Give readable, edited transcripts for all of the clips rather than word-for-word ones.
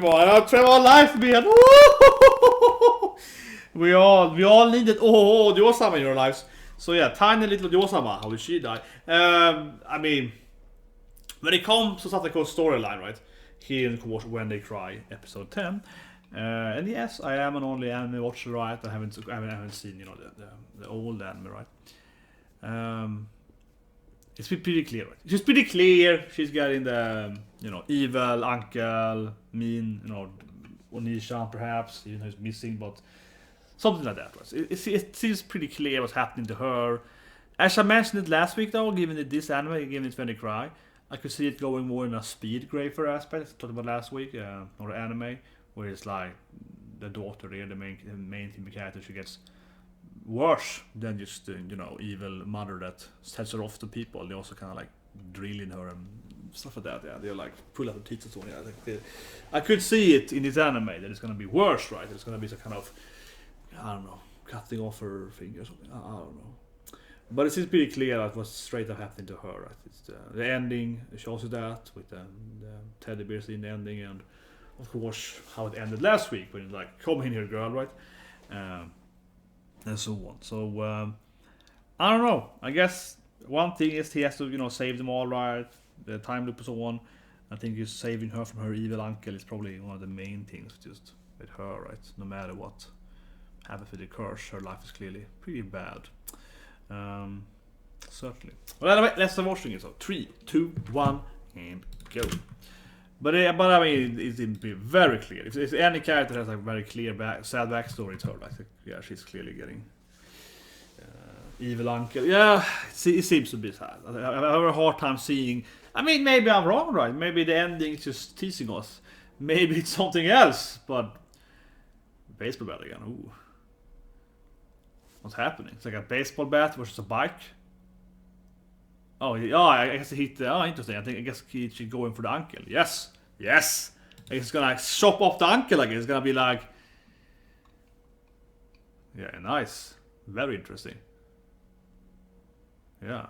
Come on, Trevor life man. We all needed Yosama in your lives. So yeah, tiny little Yosama, how did she die? I mean, when it comes to Satako's storyline, right? Here in When They Cry, episode 10. And yes, I am an only anime watcher, right? I haven't seen, you know, the old anime, right? It's pretty clear, right? It's pretty clear she's getting the, you know, evil uncle, mean, you know, Onishan perhaps, even though he's missing, but something like that, right? It seems pretty clear what's happening to her. As I mentioned it last week, though, given it this anime, given it When They Cry, I could see it going more in a speed graver aspect, I talked about last week, or anime, where it's like the daughter there, the main theme character, she gets worse than just you know, evil mother that sets her off to people. They also kind of like drilling her and stuff like that. Yeah, they're like pull out the teeth and so on. Yeah, I could see it in this anime that it's gonna be worse, right? It's gonna be some kind of, I don't know, cutting off her finger or something. I don't know. But it seems pretty clear that what's straight up happening to her, right? It's the ending shows you that with the teddy bears in the ending, and of course how it ended last week when it's like, come in here, girl, right? And so on. So I don't know. I guess one thing is he has to, you know, save them all, right? The time loop and so on. I think he's saving her from her evil uncle is probably one of the main things, just with her, right? No matter what happens with the curse, her life is clearly pretty bad. Certainly. Well, anyway, let's start watching it. So 3, 2, 1, and go. But I mean, it seems to be very clear. If any character has a very clear sad backstory, it's her. Like, yeah, she's clearly getting evil uncle. Yeah, it seems to be sad. I have a hard time seeing. I mean, maybe I'm wrong, right? Maybe the ending is just teasing us. Maybe it's something else. But baseball bat again. Ooh, what's happening? It's like a baseball bat versus a bike. Oh, I guess he hit. Oh, interesting. I guess Keiichi going for the uncle. Yes. I guess it's gonna like, chop off the uncle. It's gonna be like, yeah, nice, very interesting. Yeah.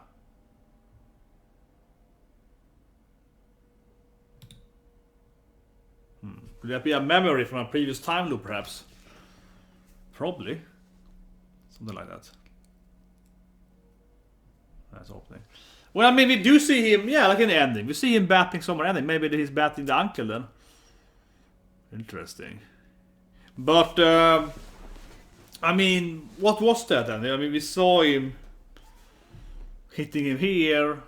Could that be a memory from a previous time loop, perhaps? Probably. Something like that. That's opening. Well, I mean, we do see him, yeah, like in the ending. We see him batting somewhere ending. Maybe he's batting the uncle then. Interesting. But, I mean, what was that then? I mean, we saw him hitting him here.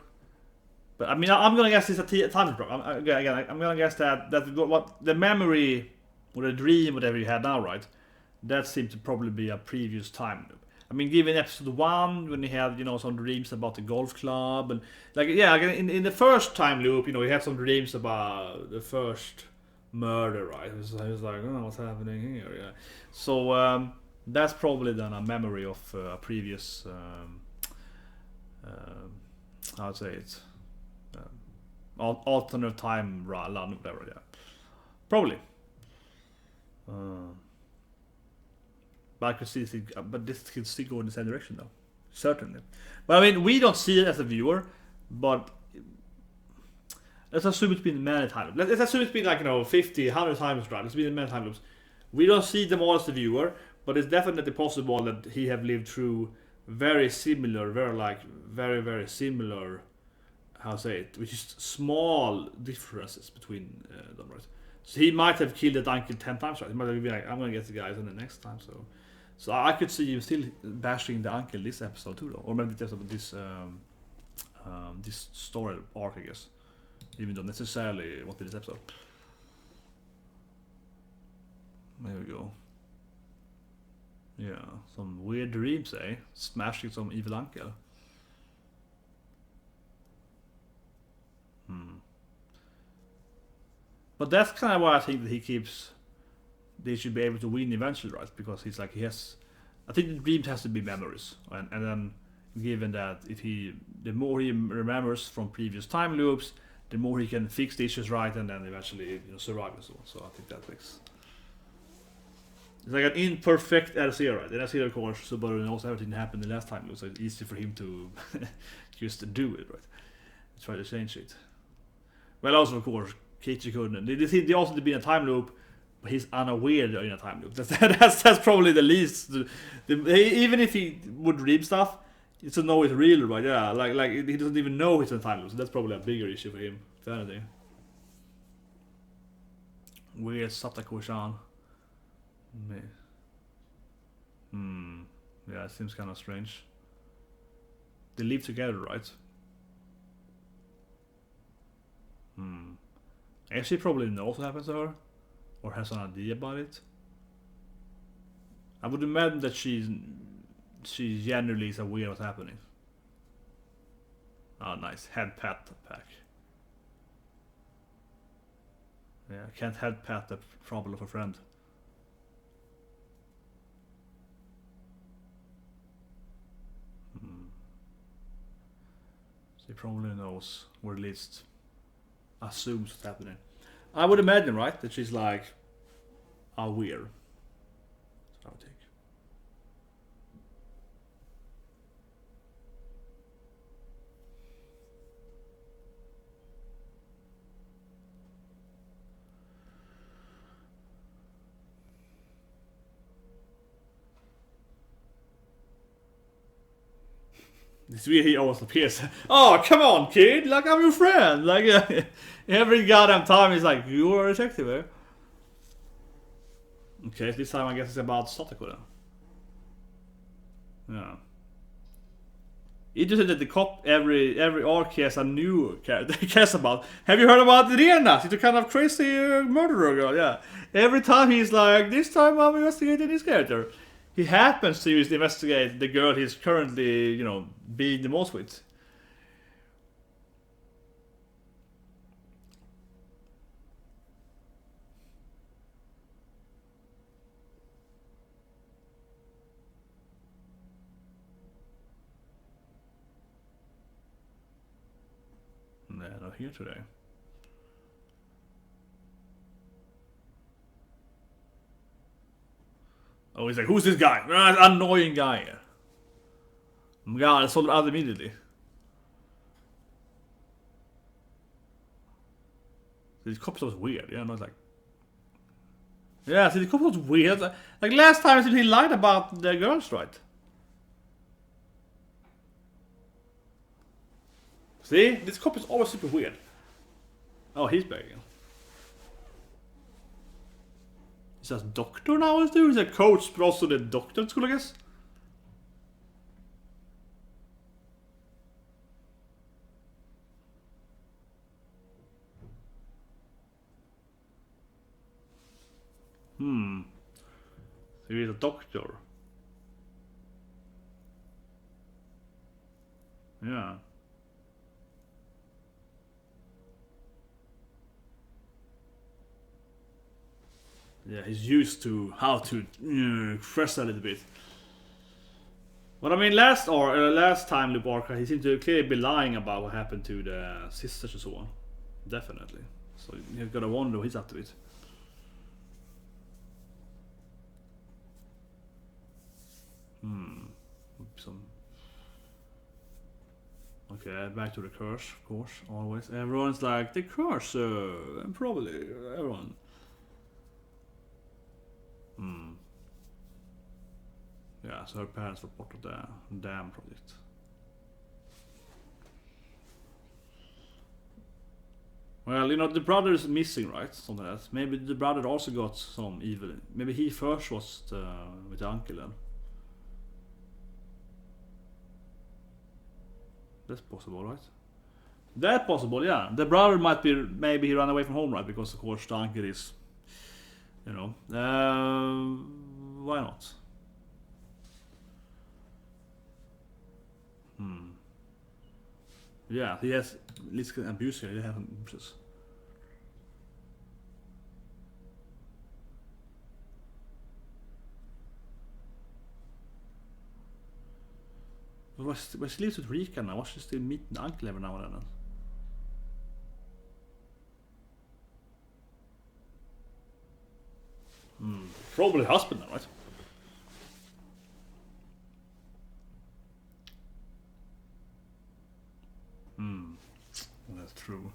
But, I mean, I'm gonna guess it's a time problem. I'm gonna guess that what the memory or the dream, whatever you had now, right? That seems to probably be a previous time loop. I mean, given episode 1, when he had, you know, some dreams about the golf club, and like, yeah, in the first time loop, you know, he had some dreams about the first murder, right? He was like, oh, what's happening here? Yeah. So that's probably then a memory of a previous, I'd say it's alternate time run, whatever. Yeah, probably. But I could see this, but this can still go in the same direction, though. Certainly. But I mean, we don't see it as a viewer, but let's assume it's been many times. Let's assume it's been like, you know, 50, 100 times, right? It's been many time loops. We don't see them all as the viewer, but it's definitely possible that he have lived through very similar, very similar, how to say it, which is small differences between them, right? So he might have killed that uncle 10 times, right? He might have been like, I'm gonna get the guys on the next time, so I could see him still bashing the uncle this episode too, though. Or maybe this story arc, I guess. Even though necessarily what this episode. There we go. Yeah, some weird dreams, eh? Smashing some evil uncle. But that's kind of why I think that he keeps. They should be able to win eventually, right? Because he's like, he has. I think the dreams has to be memories, and then given that the more he remembers from previous time loops, the more he can fix the issues, right, and then eventually, you know, survive and so on. So I think that makes. It's like an imperfect LC, right? And LC, of course, Subaru knows everything happened the last time loop, so it's easy for him to just do it, right? Try to change it. Well, also, of course, Keichi couldn't. They also to be in a time loop, but he's unaware they're in a time loop. That's probably the least. Even if he would dream stuff, it's to know it's real, right? Yeah, like he doesn't even know he's in a time loop. So that's probably a bigger issue for him. If anything. Where's Satako-chan? Yeah, it seems kind of strange. They live together, right? And she probably knows what happened to her, or has an idea about it. I would imagine that she generally is aware of what's happening. Oh, nice head pat pack. Yeah, I can't head pat the trouble of a friend. She probably knows, or at least assumes what's happening. I would imagine, right, that she's like aware. That's what I would think. This way he always appears. Oh, come on, kid! Like, I'm your friend! Like, every goddamn time he's like, you are a detective, eh? Okay, this time I guess it's about Satoko then. Yeah. Interesting that the cop every arc has a new character he cares about. Have you heard about Rena? She's a kind of crazy murderer girl, yeah. Every time he's like, this time I'm investigating this character. He happens to investigate the girl he's currently, you know, being the most with. They're not here today. Oh, he's like, who's this guy? Annoying guy. God, I sold it out immediately. This cop was weird, yeah, not like. Yeah, see, the cop was weird. Like last time he lied about the girls, right? See, this cop is always super weird. Oh, he's back again. He says doctor now, is there? He's a coach, but also the doctor at school, I guess. So he's a doctor. Yeah. Yeah, he's used to how to press a little bit. But I mean, last time Loop Arca, he seemed to clearly be lying about what happened to the sisters and so on. Definitely. So you've got to wonder what he's up to it. Some. Okay, back to the curse, of course, always. Everyone's like, the curse, and probably everyone. Yeah, so her parents were part of the dam project. Well, you know, the brother is missing, right? Something like that. Maybe the brother also got some evil. Maybe he first was with the uncle then. That's possible, right? That's possible, yeah. The brother might be, maybe he ran away from home, right? Because of course the uncle is, you know, why not? Yeah, he has at least abuse here. They have abuses. But she lives with Rika now. Why she still meet the uncle every now and then? Probably husband now, right? That's true.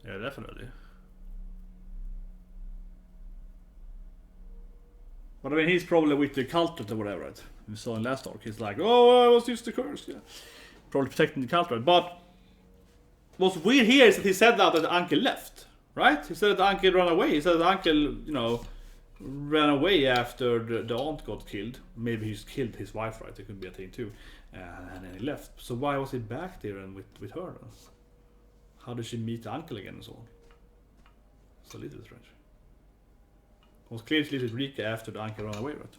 Yeah, definitely. But I mean, he's probably with the culprit or whatever, right? We saw in last arc. He's like, oh, I was just the curse. Yeah. Probably protecting the culprit. But what's weird here is that he said that the uncle left, right? He said that the uncle ran away. He said that the uncle, you know, ran away after the aunt got killed. Maybe he's killed his wife, right? It could be a thing too. And then he left. So why was he back there and with her then? How did she meet the uncle again and so on? It's a little strange. It was clearly with Rika after the uncle ran away, right?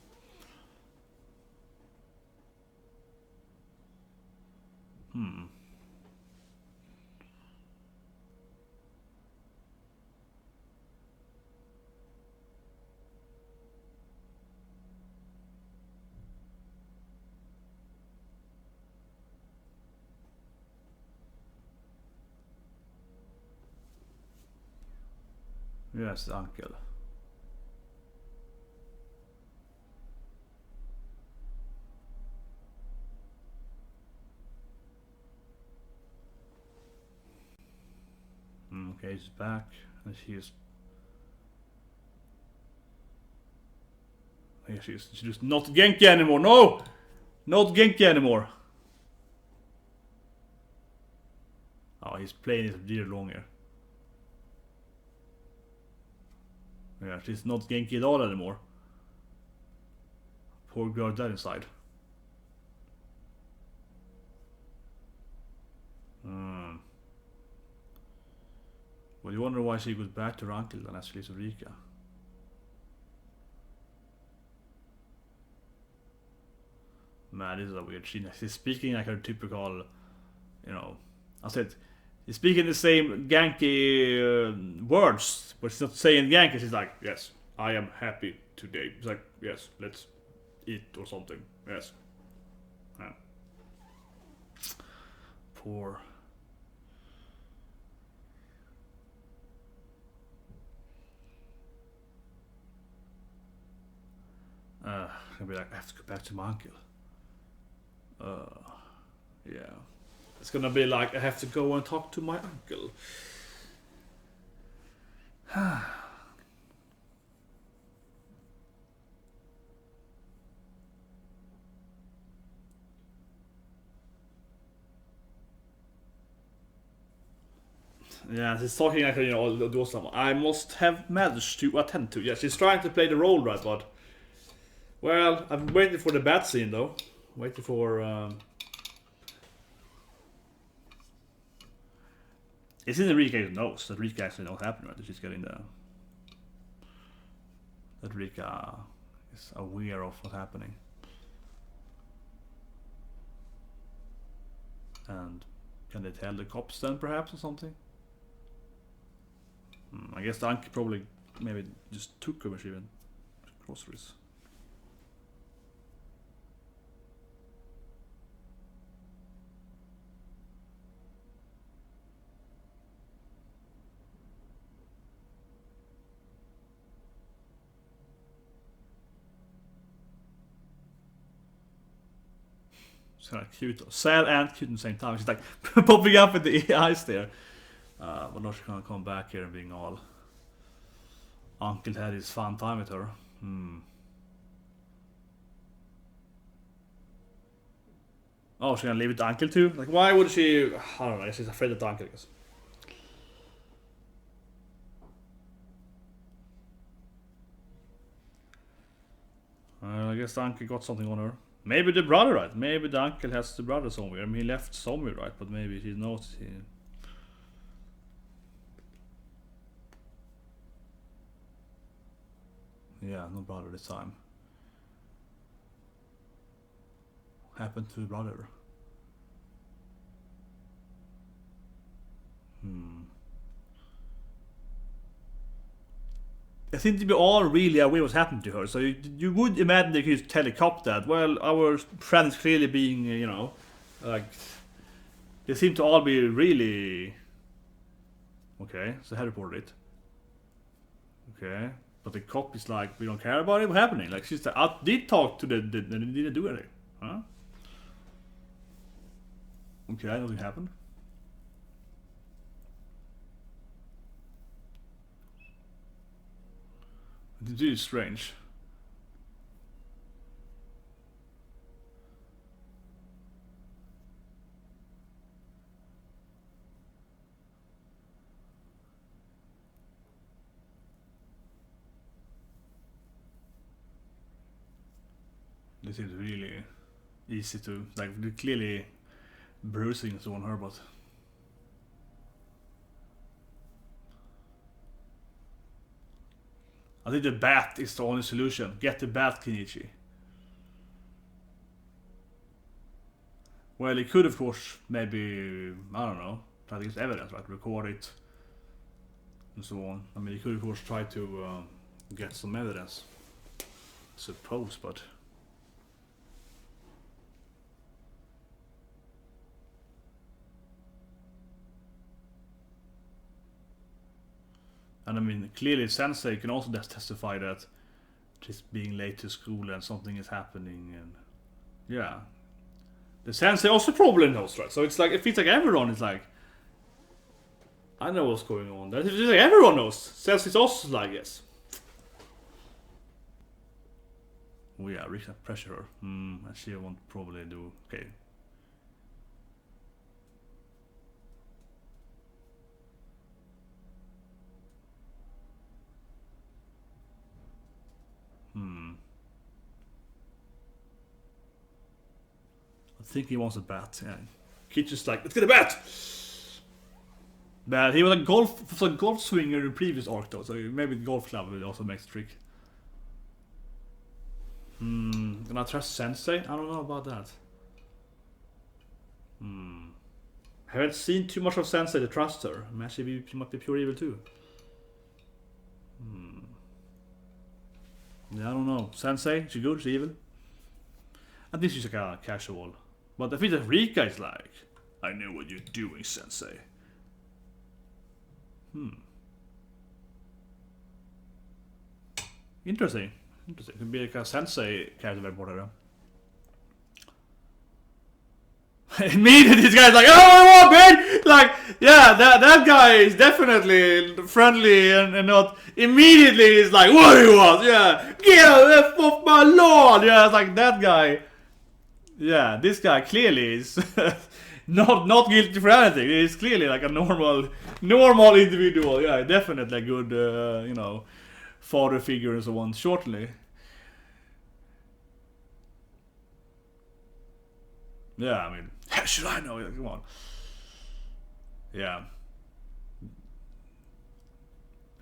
Yes, the uncle. Okay, he's back. And she's just not Genki anymore. No! Not Genki anymore. Oh, he's playing it a deer longer. Yeah, she's not Genki at all anymore. Poor girl dead inside. Well, you wonder why she goes back to her uncle and actually to Rika. Man, this is a weird scene. She's speaking like her typical, you know, I said, she's speaking the same Genki words, but she's not saying Genki. She's like, yes, I am happy today. It's like, yes, let's eat or something. Yes. Yeah. Poor. Gonna be like, I have to go back to my uncle. Yeah. It's gonna be like, I have to go and talk to my uncle. Yeah, she's talking like, you know, do something. I must have managed to attend to. Yeah, she's trying to play the role right, but well, I'm waiting for the bad scene though. Waiting for. It's in the Rika knows that Rika actually knows what happened, right? That she's getting the. That Rika is aware of what's happening. And can they tell the cops then, perhaps, or something? I guess the uncle probably maybe just took her when she went groceries. It's kind of cute, sad and cute at the same time. She's like popping up with the eyes there. But not she's gonna come back here and being all. Uncle had his fun time with her. Oh, she's gonna leave it to Uncle too? Like, why would she? I don't know, she's afraid of the Uncle, I guess. I guess the Uncle got something on her. Maybe the brother, right? Maybe the Uncle has the brother somewhere. I mean, he left somewhere, right? But maybe he knows he. Yeah, no brother this time. What happened to the brother? They seem to be all really aware what's happened to her, so you would imagine they could telecop that. Well, our friends clearly being, you know, like, they seem to all be really. Okay, so I reported it. Okay, but the cop is like, we don't care about it. What's happening? Like, she's like, I did talk to the they didn't do anything, huh? Okay, nothing happened. It's really strange. This is really easy to, like, clearly bruising on her, but I think the bat is the only solution. Get the bat, Keichi. Well, he could, of course, maybe, I don't know, try to get evidence, right? Record it and so on. I mean, he could, of course, try to get some evidence, I suppose, but and I mean, clearly Sensei can also testify that just being late to school and something is happening, and yeah. The Sensei also probably knows, right? So it's like, it feels like everyone is like, I know what's going on. It feels like everyone knows. Sensei's also like, yes. Oh yeah, reach that pressure her. And she won't probably do, okay. I think he wants a bat, yeah. Keiichi's just like, let's get a bat! But he was a golf swinger in the previous arc though, so maybe the golf club will also make the trick. Can I trust Sensei? I don't know about that. I haven't seen too much of Sensei to trust her. Maybe she might be pure evil too. Yeah, I don't know. Sensei, she good, she evil? I think she's like a casual. But I think that Rika is like, I know what you're doing, Sensei. Interesting. Could be like a Sensei character reporter. Immediately this guy's like, oh, man! Like, yeah, that guy is definitely friendly and not. Immediately he's like, what do you want? Yeah, get F off my lawn! Yeah, it's like that guy. Yeah, this guy clearly is not guilty for anything. He's clearly like a normal individual. Yeah, definitely a good, you know, father figure and so on. Shortly. Yeah, I mean, how should I know? Come on. Yeah.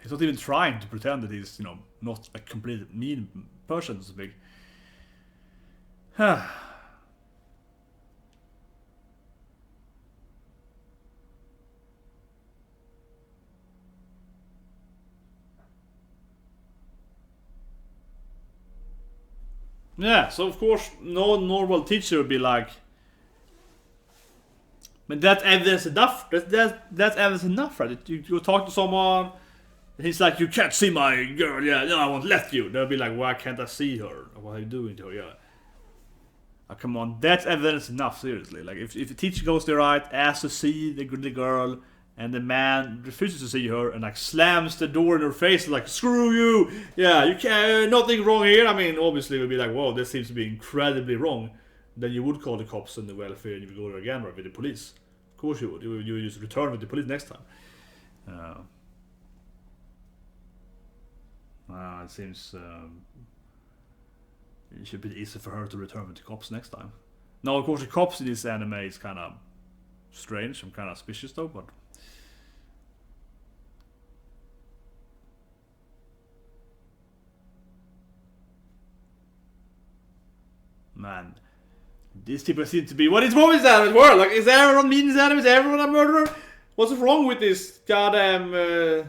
He's not even trying to pretend that he's, you know, not a complete mean person, so big. Yeah, so of course, no normal teacher would be like, but that's evidence enough. That's evidence enough, right? You talk to someone, and he's like, you can't see my girl, yeah, no, I won't let you. They'll be like, why can't I see her? What are you doing to her? Yeah. Oh, come on, that's evidence enough, seriously. Like, if the teacher goes there, right, asks to see the girl, and the man refuses to see her and like slams the door in her face like, screw you, yeah, you can't, nothing wrong here. I mean, obviously we'll be like, whoa, this seems to be incredibly wrong. Then you would call the cops and the welfare and you would go there again, right, with the police. Of course you would. You would just return with the police next time. It seems it should be easy for her to return with the cops next time. Now, of course, the cops in this anime is kind of strange. I'm kind of suspicious though, but man, these people seem to be. What is wrong with this anime world? Like, is everyone mean in this anime? Is everyone a murderer? What's wrong with this goddamn?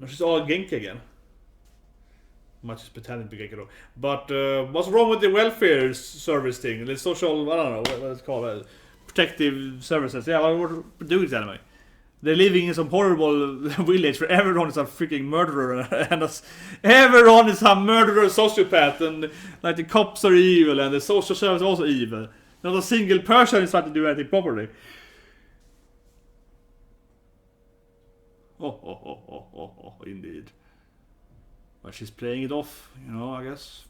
She's all Genki again. Much is pretending to be Genki though. But what's wrong with the welfare service thing? The social, I don't know what it's called, protective services. Yeah, what we're doing this anime. They're living in some horrible village where everyone is a freaking murderer and everyone is a murderer, sociopath, and like the cops are evil and the social service is also evil. Not a single person is trying to do anything properly. Oh, indeed. But she's playing it off, you know, I guess.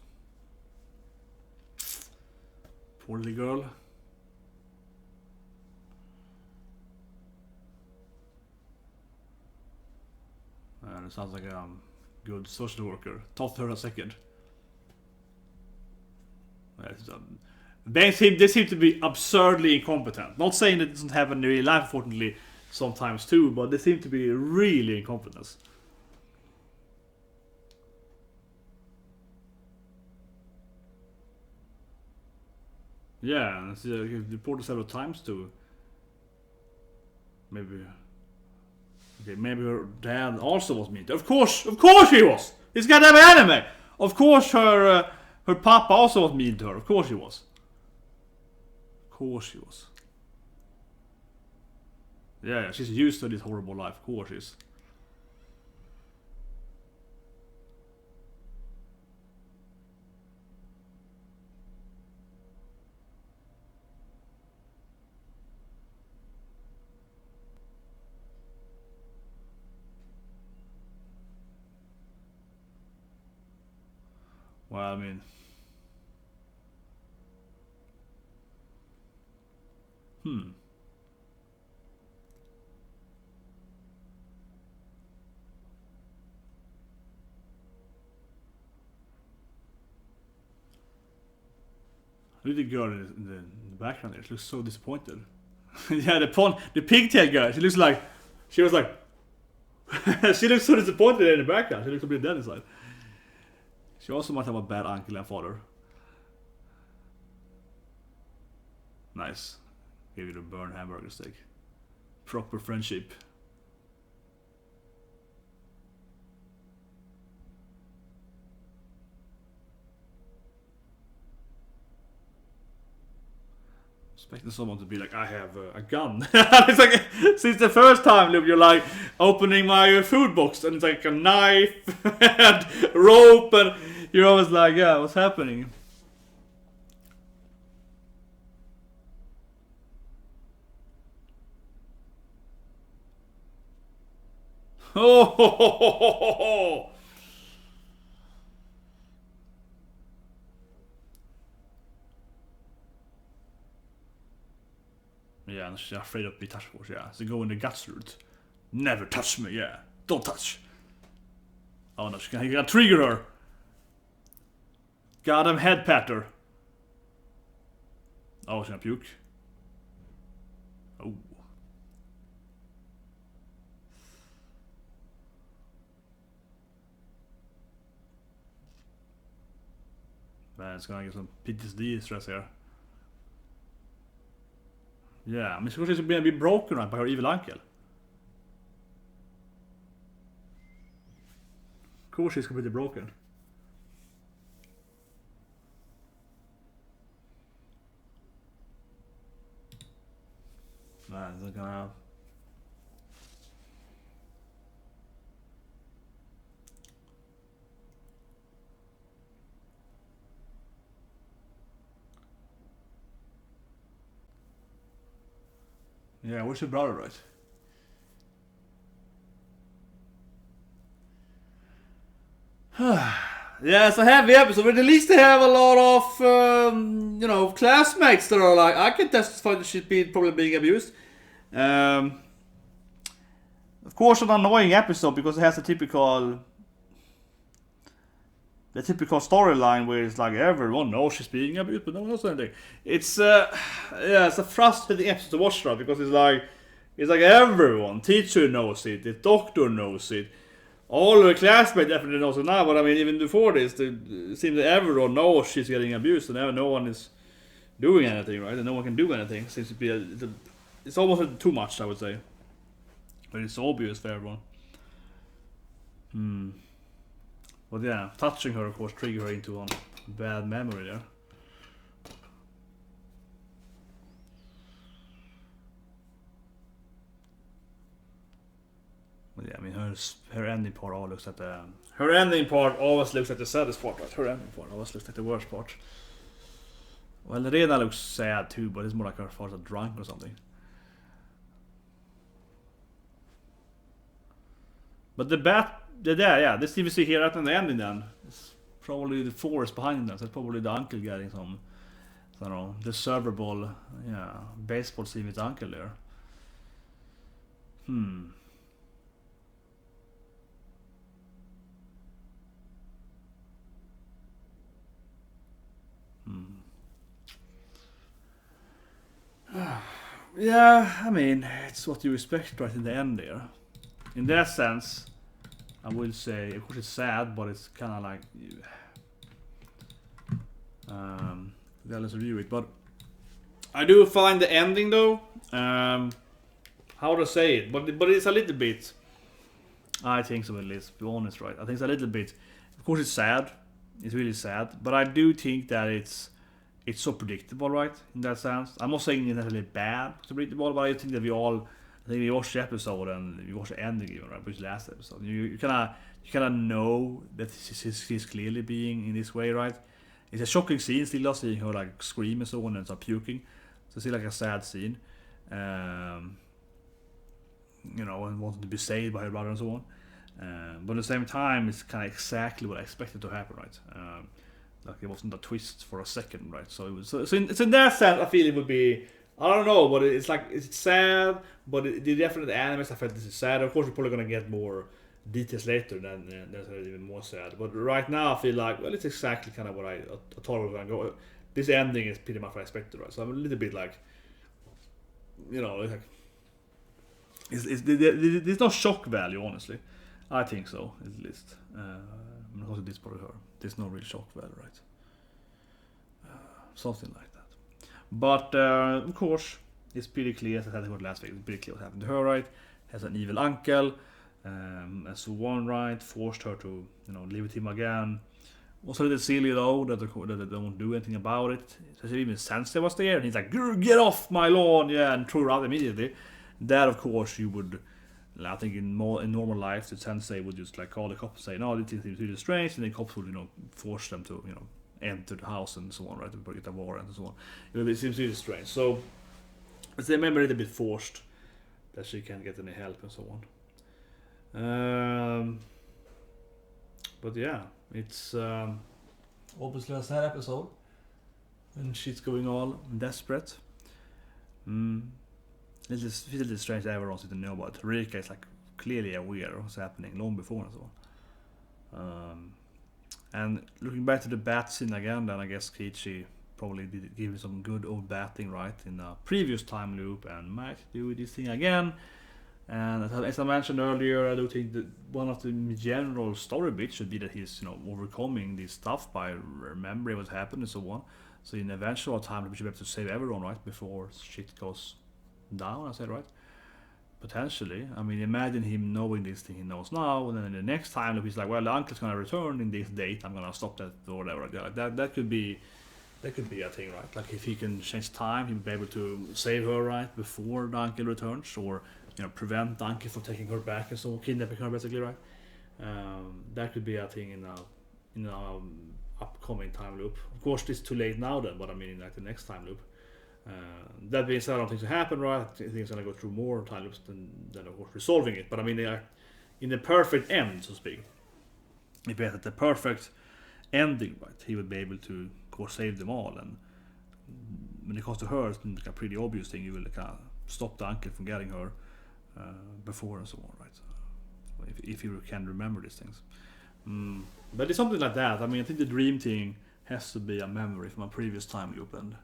Poor little girl. And it sounds like a good social worker. Taught her a second. They seem to be absurdly incompetent. Not saying that it doesn't happen in real life, unfortunately, sometimes too, but they seem to be really incompetent. Yeah, and it's reported several times too. Maybe. Okay, maybe her dad also was mean to her. Of course he was! He's goddamn anime! Of course her papa also was mean to her. Of course he was. Of course he was. Yeah, she's used to this horrible life. Of course she is. Well, I mean... Look at the girl in the background there. She looks so disappointed. Yeah, the pigtail girl. She looks like... She was like... she looks so disappointed in the background. She looks a bit dead inside. She also might have a bad uncle and father. Nice. Give you a burn hamburger steak. Proper friendship. Expecting someone to be like, I have a gun. It's like, since the first time, you're like opening my food box and it's like a knife and rope and you're always like, yeah, what's happening? Oh! Yeah, and she's afraid of being touched, yeah. So go in the guts route. Never touch me, yeah. Don't touch. Oh no, you gotta trigger her. Goddamn head patter. Oh, she's gonna puke. Oh. Man, it's gonna get some PTSD stress here. Yeah, I mean, she's gonna be broken right by her evil uncle. Of course she's completely broken. Man, it's gonna... Yeah, where's your brother, right? Yeah, it's a heavy episode, but at least they have a lot of, you know, classmates that are like, I can testify that she's probably being abused. Of course, an annoying episode because it has the typical storyline where it's like everyone knows she's being abused, but no one knows anything. It's yeah, it's a frustrating episode to watch, right? Because it's like everyone, teacher knows it, the doctor knows it, all the classmates definitely knows it now. But I mean, even before this, it seems that everyone knows she's getting abused, and no one is doing anything, right? And no one can do anything. It seems to be it's almost too much, I would say. But it's obvious for everyone. But yeah, touching her, of course, trigger her into one bad memory there. But yeah, I mean, her ending part always looks at the... Her ending part always looks at the saddest part, right? Her ending part always looks at the worst part. Well, Rena looks sad too, but it's more like her father's drunk or something. But the this thing we see here at the ending then. It's probably the force behind that. So it's probably the uncle getting some, I don't know, the server ball, baseball scene with the uncle there. Yeah, I mean, it's what you expect right in the end there. In that sense, I will say, of course it's sad, but it's kind of like, let's review it. But I do find the ending though, how to say it, but it's a little bit, I think so at least, to be honest, right? I think it's a little bit, of course it's sad, it's really sad, but I do think that it's so predictable, right? In that sense, I'm not saying it's necessarily bad, it's predictable, but I think that we watched the episode and we watched the ending even, right? Which is the last episode. You kind of know that he's clearly being in this way, right? It's a shocking scene, still seeing her like scream and so on and start puking. So it's still like a sad scene, and wanting to be saved by her brother and so on. But at the same time, it's kind of exactly what I expected to happen, right? Like it wasn't a twist for a second, right? So it was. So in that sense, I feel it would be. I don't know, but it's like it's sad. But the definite animes, I felt this is sad. Of course, we're probably gonna get more details later. Then that's even more sad. But right now, I feel like it's exactly kind of what I thought we were gonna go. This ending is pretty much what I expected, right? So I'm a little bit like, there's no shock value, honestly. I think so, at least. Because this probably her. There's no real shock value, right? Something like that. But of course, it's pretty clear, as I said last week, it's pretty clear what happened to her, right? Has an evil uncle, and so on, right? Forced her to, live with him again. Also a little silly though, that they don't do anything about it. Especially even Sensei was there, and he's like, "Get off my lawn!" and threw her out immediately. That, of course, you would. I think in normal life, the Sensei would just like call the cops and say, "No, this seems really strange," and then cops would, force them to, enter the house and so on, right, to get a warrant and so on. It seems really strange. So it's maybe a little bit forced that she can't get any help and so on. But yeah, it's obviously a sad episode, and shit's going all desperate. It's just feels a little strange that everyone didn't know about it. Rika is like clearly aware of what's happening long before and so on. And looking back to the bat scene again, then I guess Keiichi probably did give me some good old batting, right, in a previous time loop, and might do this thing again. And as I mentioned earlier, I do think that one of the general story bits should be that he's overcoming this stuff by remembering what happened and so on. So in the eventual time loop, we should be able to save everyone, right, before shit goes down, I said, right? Potentially. I mean, imagine him knowing this thing he knows now, and then in the next time loop he's like, well, the uncle's gonna return in this date, I'm gonna stop that or whatever. Like that could be a thing, right? Like if he can change time, he'll be able to save her, right, before the uncle returns, or prevent the uncle from taking her back and so kidnapping her, basically, right? That could be a thing in our upcoming time loop. Of course, it's too late now then, but I mean, like the next time loop. That being said, I don't think it's gonna happen, right? I think it's gonna go through more time loops than of course resolving it. But I mean, they are in the perfect end, so to speak. If he had the perfect ending, right, he would be able to, of course, save them all. And when it comes to her, it's like a pretty obvious thing. You will kind of stop the uncle from getting her before and so on, right? So if you can remember these things. But it's something like that. I mean, I think the dream thing has to be a memory from a previous time loop, and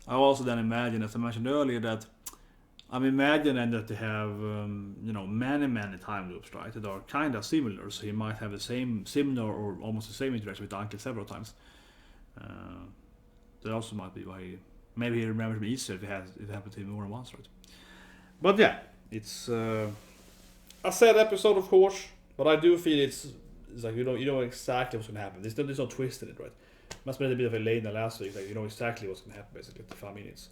I also then imagine, as I mentioned earlier, that I'm imagining that they have, many time loops, right? That are kind of similar. So he might have the similar or almost the same interaction with the uncle several times. That also might be why maybe he remembers me easier if it happened to him more than once, right? But yeah, it's a sad episode, of course. But I do feel it's like you know exactly what's gonna happen. There's no twist in it, right? Must have been a bit of Elena last week, like you know exactly what's gonna happen basically after 5 minutes.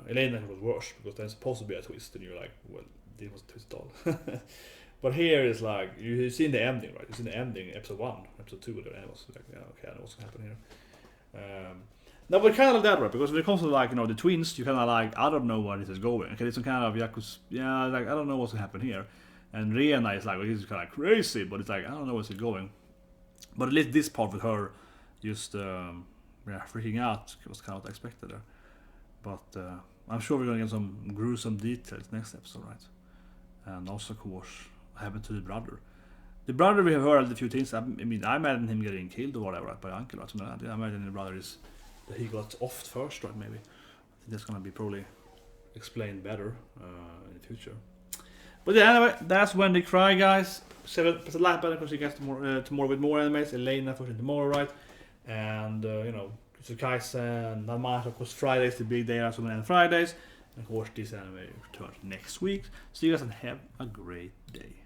Elena was worse because there's supposed to be a twist, and you're like, well, this was a twist at all. But here is like you've seen the ending, right? You've seen the ending, episode 1, episode 2, and it was like, yeah, okay, I know what's gonna happen here. Now, but kind of like that, right? Because when it comes to like the twins, you kind of like I don't know where this is going. Okay, it's some kind of like I don't know what's gonna happen here. And Rena is like, well, he's kind of crazy, but it's like, I don't know where's it going. But at least this part with her just freaking out was kind of what I expected there. But I'm sure we're gonna get some gruesome details next episode, right? And also, of course, what happened to the brother. The brother, we have heard a few things. I mean, I imagine him getting killed or whatever, right, by uncle. Right? I imagine the brother is that he got off first, right? Maybe. I think that's gonna be probably explained better in the future. But yeah, anyway, that's When They Cry, guys. 7% like button because you guys tomorrow with more animes. Elena for tomorrow, right? And Kaisen and Nanmash, of course, Fridays the big day, so many Fridays. And of course, this anime returns next week. So you guys can have a great day.